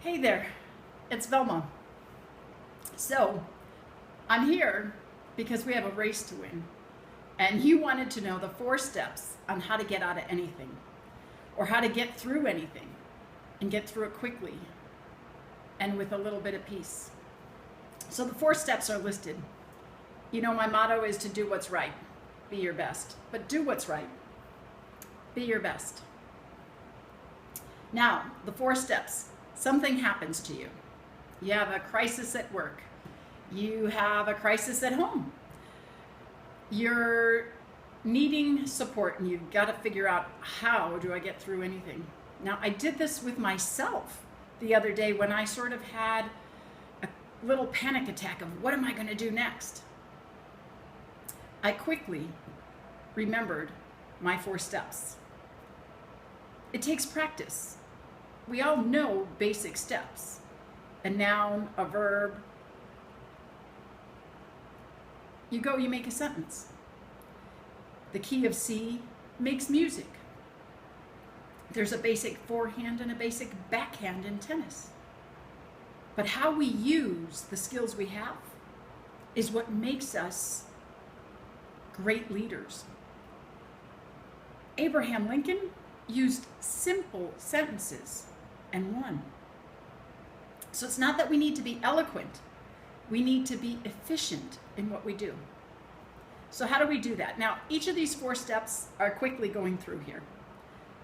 Hey there, it's Vilma. So, I'm here because we have a race to win. And you wanted to know the 4 steps on how to get out of anything or how to get through anything and get through it quickly and with a little bit of peace. So, the 4 steps are listed. You know, my motto is to do what's right, be your best. But do what's right, be your best. Now, the 4 steps. Something happens to you. You have a crisis at work. You have a crisis at home. You're needing support and you've got to figure out, how do I get through anything? Now, I did this with myself the other day when I sort of had a little panic attack of what am I going to do next? I quickly remembered my 4 steps. It takes practice. We all know basic steps: a noun, a verb. You go, you make a sentence. The key of C makes music. There's a basic forehand and a basic backhand in tennis. But how we use the skills we have is what makes us great leaders. Abraham Lincoln used simple sentences and won. So it's not that we need to be eloquent. We need to be efficient in what we do. So how do we do that? Now, each of these 4 steps are quickly going through here.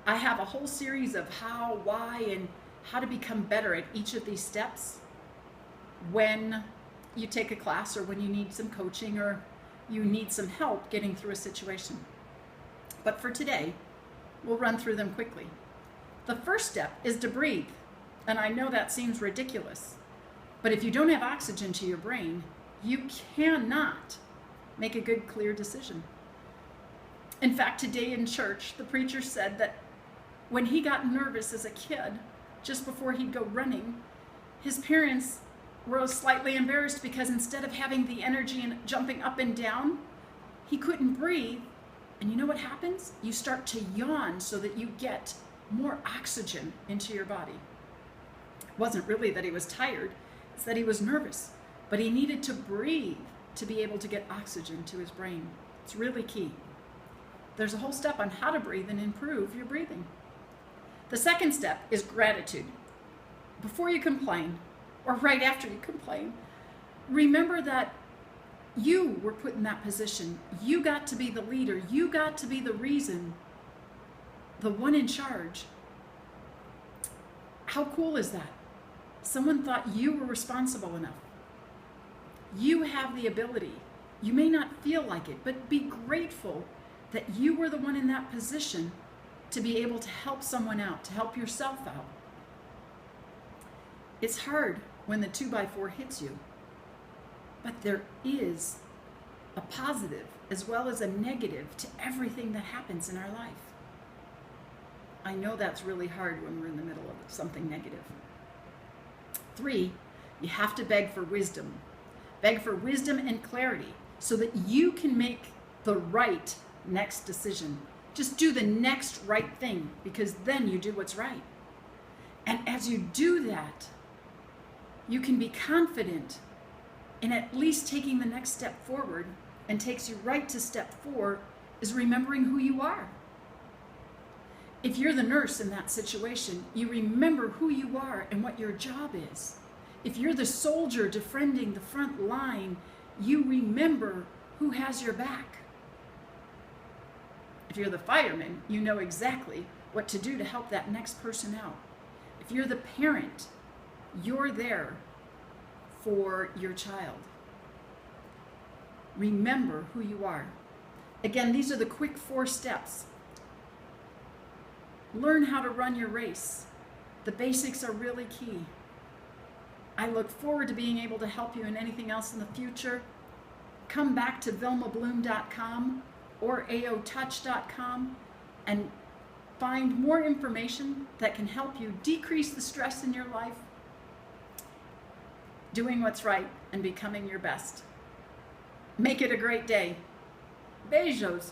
I have a whole series of how, why, and how to become better at each of these steps when you take a class or when you need some coaching or you need some help getting through a situation. But for today, we'll run through them quickly. The first step is to breathe. And I know that seems ridiculous, but if you don't have oxygen to your brain, you cannot make a good, clear decision. In fact, today in church, the preacher said that when he got nervous as a kid, just before he'd go running, his parents were slightly embarrassed because instead of having the energy and jumping up and down, he couldn't breathe. And you know what happens? You start to yawn so that you get more oxygen into your body. It wasn't really that he was tired, it's that he was nervous, but he needed to breathe to be able to get oxygen to his brain. It's really key. There's a whole step on how to breathe and improve your breathing. The second step is gratitude. Before you complain, or right after you complain, remember that you were put in that position. You got to be the leader. You got to be the reason, the one in charge. How cool is that? Someone thought you were responsible enough. You have the ability. You may not feel like it, but be grateful that you were the one in that position to be able to help someone out, to help yourself out. It's hard when the 2x4 hits you, but there is a positive as well as a negative to everything that happens in our life. I know that's really hard when we're in the middle of something negative. 3, you have to beg for wisdom. Beg for wisdom and clarity so that you can make the right next decision. Just do the next right thing because then you do what's right. And as you do that, you can be confident in at least taking the next step forward, and takes you right to step 4 is remembering who you are. If you're the nurse in that situation, you remember who you are and what your job is. If you're the soldier defending the front line, you remember who has your back. If you're the fireman, you know exactly what to do to help that next person out. If you're the parent, you're there for your child. Remember who you are. Again, these are the quick 4 steps. Learn how to run your race. The basics are really key. I look forward to being able to help you in anything else in the future. Come back to vilmablum.com or aotouch.com and find more information that can help you decrease the stress in your life, doing what's right and becoming your best. Make it a great day. Beijos.